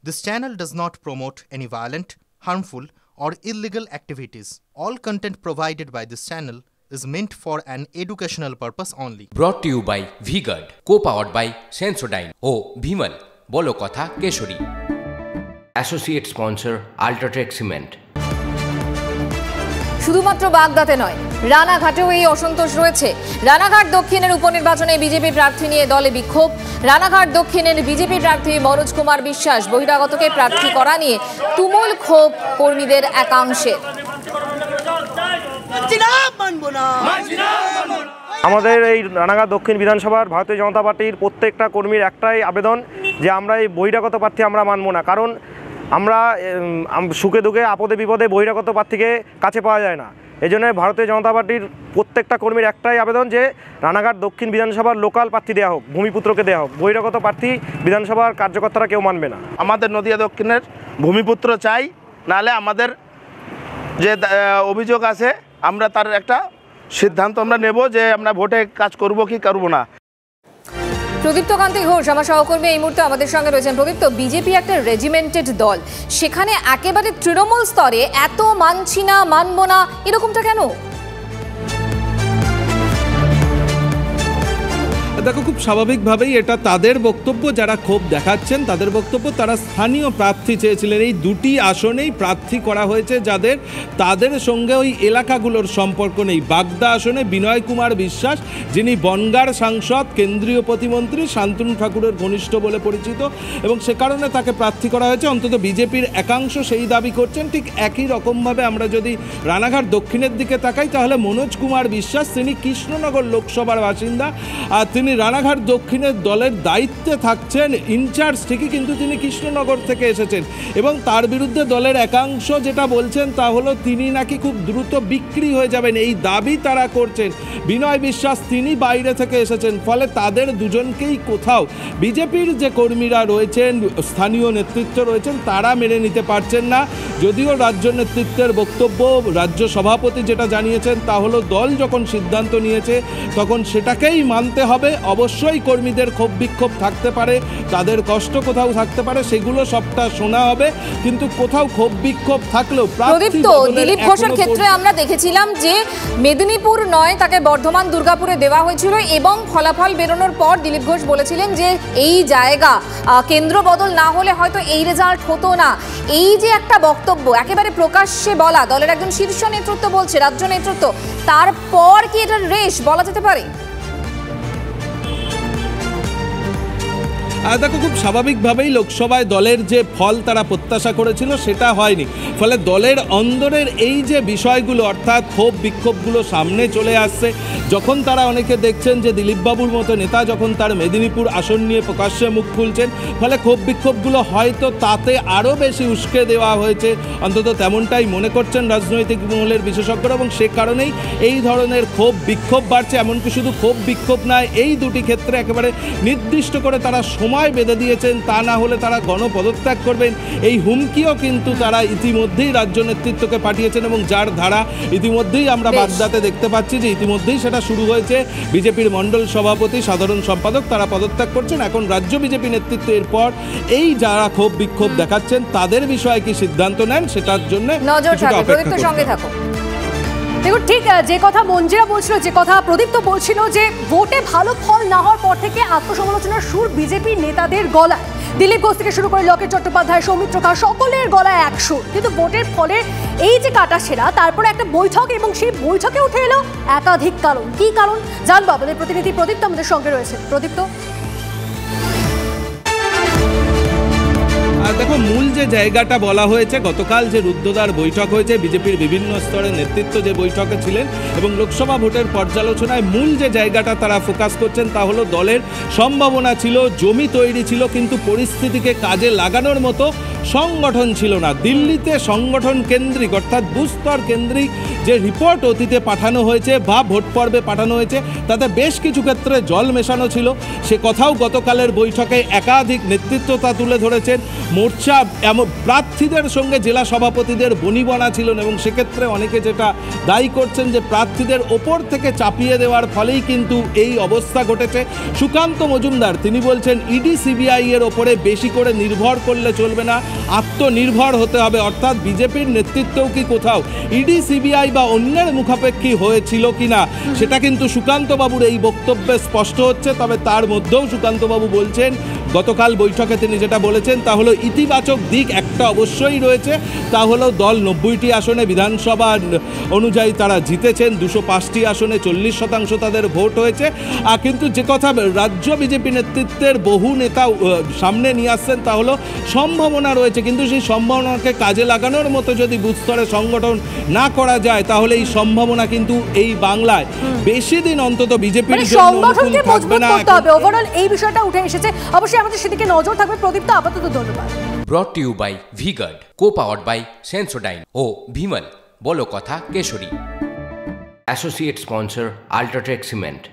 This channel does not promote any violent, harmful, or illegal activities. All content provided by this channel is meant for an educational purpose only. Brought to you by V-Guard, co-powered by Sensodyne O Bhimal, বলো কথা Keshari. Associate sponsor Ultratech Cement। শুধুমাত্র বাগদাতে নয়, রানাঘাটেও এই অসন্তোষ রয়েছে। রানাঘাট দক্ষিণের উপনির্বাচনে BJP প্রার্থী নিয়ে দলে বিক্ষোভ। রানাঘাট দক্ষিণের বিজেপি প্রার্থী মনোজ কুমার বিশ্বাস বহিরাগতকে প্রার্থী করা নিয়ে তুমুল ক্ষোভ কর্মীদের একাংশের। আমাদের এই রানাঘাট দক্ষিণ বিধানসভার ভারতীয় জনতা পার্টির প্রত্যেকটা কর্মীর একটাই আবেদন যে আমরা এই বহিরাগত প্রার্থী আমরা মানব না, কারণ আমরা সুখে দুঃখে আপদে বিপদে বহিরাগত প্রার্থীকে কাছে পাওয়া যায় না। এই জন্য ভারতীয় জনতা পার্টির প্রত্যেকটা কর্মীর একটাই আবেদন যে রানাঘাট দক্ষিণ বিধানসভার লোকাল প্রার্থী দেওয়া হোক, ভূমিপুত্রকে দেওয়া হোক। বহিরাগত প্রার্থী বিধানসভার কার্যকর্তারা কেউ মানবে না। আমাদের নদিয়া দক্ষিণের ভূমিপুত্র চাই, নাহলে আমাদের যে অভিযোগ আছে আমরা তার একটা সিদ্ধান্ত আমরা নেব যে আমরা ভোটে কাজ করব কি করব না। প্রদীপ্ত কান্তি ঘোষ আমার সহকর্মী এই মুহূর্তে আমাদের সঙ্গে রয়েছেন। প্রদীপ্ত, বিজেপি একটা রেজিমেন্টেড দল, সেখানে একেবারে তৃণমূল স্তরে এত মানছি না মানব না এরকমটা কেন? দেখো, খুব স্বাভাবিকভাবেই এটা তাদের বক্তব্য, যারা ক্ষোভ দেখাচ্ছেন তাদের বক্তব্য। তারা স্থানীয় প্রার্থী চেয়েছিলেন, এই দুটি আসনেই প্রার্থী করা হয়েছে যাদের, তাদের সঙ্গে ওই এলাকাগুলোর সম্পর্ক নেই। বাগদা আসনে বিনয় কুমার বিশ্বাস, যিনি বনগাঁর সাংসদ, কেন্দ্রীয় প্রতিমন্ত্রী, শান্তনু ঠাকুরের ঘনিষ্ঠ বলে পরিচিত, এবং সে কারণে তাকে প্রার্থী করা হয়েছে। অন্তত বিজেপির একাংশ সেই দাবি করছেন। ঠিক একই রকমভাবে আমরা যদি রানাঘাট দক্ষিণের দিকে তাকাই, তাহলে মনোজ কুমার বিশ্বাস, তিনি কৃষ্ণনগর লোকসভার বাসিন্দা, আর তিনি রানাঘাট দক্ষিণের দলের দায়িত্বে থাকছেন, ইনচার্জ ঠিকই, কিন্তু তিনি কৃষ্ণনগর থেকে এসেছেন। এবং তার বিরুদ্ধে দলের একাংশ যেটা বলছেন তা হলো তিনি নাকি খুব দ্রুত বিক্রি হয়ে যাবেন, এই দাবি তারা করছেন। বিনয় বিশ্বাস তিনি বাইরে থেকে এসেছেন, ফলে তাদের দুজনকেই কোথাও বিজেপির যে কর্মীরা রয়েছেন, স্থানীয় নেতৃত্ব রয়েছেন, তারা মেনে নিতে পারছেন না। যদিও রাজ্য নেতৃত্বের বক্তব্য, রাজ্য সভাপতি যেটা জানিয়েছেন তা হলো দল যখন সিদ্ধান্ত নিয়েছে তখন সেটাকেই মানতে হবে। অবশ্যই কর্মীদের ক্ষোভ বিক্ষোভ থাকতে পারে, তাদের কষ্ট কোথাও থাকতে পারে, সেগুলো সবটা শোনা হবে, কিন্তু কোথাও ক্ষোভ বিক্ষোভ থাকলেও দিলীপ ঘোষের ক্ষেত্রে আমরা দেখেছিলাম যে মেদিনীপুর নয়, তাকে বর্ধমান দুর্গাপুরে দেওয়া হয়েছিল, এবং ফলাফল বেরোনোর পর দিলীপ ঘোষ বলেছিলেন যে এই জায়গা কেন্দ্র বদল না হলে হয়তো এই রেজাল্ট হতো না। এই যে একটা বক্তব্য একেবারে প্রকাশ্যে বলা, দলের একজন শীর্ষ নেতৃত্ব বলছে, রাজ্য নেতৃত্ব, তারপর কি এটার রেশ বলা যেতে পারে? দেখো, খুব স্বাভাবিকভাবেই লোকসভায় দলের যে ফল তারা প্রত্যাশা করেছিল সেটা হয়নি, ফলে দলের অন্দরের এই যে বিষয়গুলো, অর্থাৎ ক্ষোভ বিক্ষোভগুলো সামনে চলে আসছে। যখন তারা অনেকে দেখছেন যে দিলীপবাবুর মতো নেতা যখন তার মেদিনীপুর আসন নিয়ে প্রকাশ্যে মুখ খুলছেন, ফলে ক্ষোভ বিক্ষোভগুলো হয়তো তাতে আরও বেশি উস্কে দেওয়া হয়েছে, অন্তত তেমনটাই মনে করছেন রাজনৈতিক মহলের বিশেষজ্ঞরা, এবং সে কারণেই এই ধরনের ক্ষোভ বিক্ষোভ বাড়ছে। এমনকি শুধু ক্ষোভ বিক্ষোভ নয়, এই দুটি ক্ষেত্রে একেবারে নির্দিষ্ট করে তারা সময় বেঁধে দিয়েছেন, তা না হলে তারা গণপদত্যাগ করবেন, এই হুমকিও কিন্তু তারা ইতিমধ্যেই রাজ্য নেতৃত্বকে পাঠিয়েছেন। এবং যার ধারা ইতিমধ্যেই আমরা বাগদাতে দেখতে পাচ্ছি যে ইতিমধ্যেই সেটা শুরু হয়েছে। বিজেপির মণ্ডল সভাপতি, সাধারণ সম্পাদক তারা পদত্যাগ করছেন। এখন রাজ্য বিজেপি নেতৃত্ব এরপর এই যারা ক্ষোভ বিক্ষোভ দেখাচ্ছেন তাদের বিষয়ে কি সিদ্ধান্ত নেন সেটার জন্য সঙ্গে থাকো। দেখুন, ঠিক যে কথা মঞ্জিরা বলছিল, যে কথা প্রদীপ্ত বলছিল, যে ভোটে ভালো ফল না হওয়ার পর থেকে আত্মসমালোচনার সুর বিজেপি নেতাদের গলায়, দিলীপ ঘোষ থেকে শুরু করে লকেট চট্টোপাধ্যায়, সৌমিত্র খাঁ, সকলের গলায় এক সুর। কিন্তু ভোটের ফলে এই যে কাটাছেড়া, তারপরে একটা বৈঠক, এবং সেই বৈঠকে উঠে এলো একাধিক কারণ। কি কারণ জানবো, আমাদের প্রতিনিধি প্রদীপ্ত আমাদের সঙ্গে রয়েছে। প্রদীপ্ত, দেখো, মূল যে জায়গাটা বলা হয়েছে, গতকাল যে রুদ্ধদ্বার বৈঠক হয়েছে, বিজেপির বিভিন্ন স্তরের নেতৃত্ব যে বৈঠকে ছিলেন, এবং লোকসভা ভোটের পর্যালোচনায় মূল যে জায়গাটা তারা ফোকাস করছেন তা হলো দলের সম্ভাবনা ছিল, জমি তৈরি ছিল, কিন্তু পরিস্থিতিকে কাজে লাগানোর মতো সংগঠন ছিল না। দিল্লিতে সংগঠন কেন্দ্রিক অর্থাৎ বুস্তর কেন্দ্রিক যে রিপোর্ট অতীতে পাঠানো হয়েছে বা ভোট পর্বে পাঠানো হয়েছে তাতে বেশ কিছু ক্ষেত্রে জল মেশানো ছিল। সে কথাও গতকালের বৈঠকে একাধিক নেতৃত্ব তা তুলে ধরেছেন। মোর্চা প্রার্থীদের সঙ্গে জেলা সভাপতিদের বনিবনা ছিল এবং সেক্ষেত্রে অনেকে যেটা দায়ী করছেন যে প্রার্থীদের ওপর থেকে চাপিয়ে দেওয়ার ফলেই কিন্তু এই অবস্থা ঘটেছে। সুকান্ত মজুমদার তিনি বলছেন ইডি সিবিআই এর ওপরে বেশি করে নির্ভর করলে চলবে না, আত্মনির্ভর হতে হবে। অর্থাৎ বিজেপির নেতৃত্বও কি কোথাও ইডি সিবিআই বা অন্যের মুখাপেক্ষী হয়েছিল কিনা সেটা কিন্তু সুকান্তবাবুর এই বক্তব্যে স্পষ্ট হচ্ছে। তবে তার মধ্যেও সুকান্তবাবু বলছেন গতকাল বৈঠকে তিনি যেটা বলেছেন তা হলো ইতিবাচক দিক একটা অবশ্যই রয়েছে, তা হলো দল 90টি আসনে বিধানসভা অনুযায়ী তারা জিতেছেন, 205টি আসনে 40% তাদের ভোট হয়েছে। কিন্তু যে কথা রাজ্য বিজেপি নেতৃত্বের বহু নেতা সামনে নিয়ে আসছেন তা হলো সম্ভাবনা রয়েছে, কিন্তু সেই সম্ভাবনাকে কাজে লাগানোর মতো যদি বুথ স্তরে সংগঠন না করা যায় তাহলে এই সম্ভাবনা কিন্তু এই বাংলায় বেশি দিন অন্তত বিজেপির সংগঠনকে মজবুত করতে হবে। ওভারঅল এই বিষয়টা উঠে এসেছে, অবশ্যই আমাদের সেদিকে নজর থাকবে। প্রদীপ্ত, আপাতত ধন্যবাদ। Brought to you by V-Guard, co-powered by Sensodyne ও ভিমল, বলো কথা কেশরী। Associate sponsor UltraTech cement.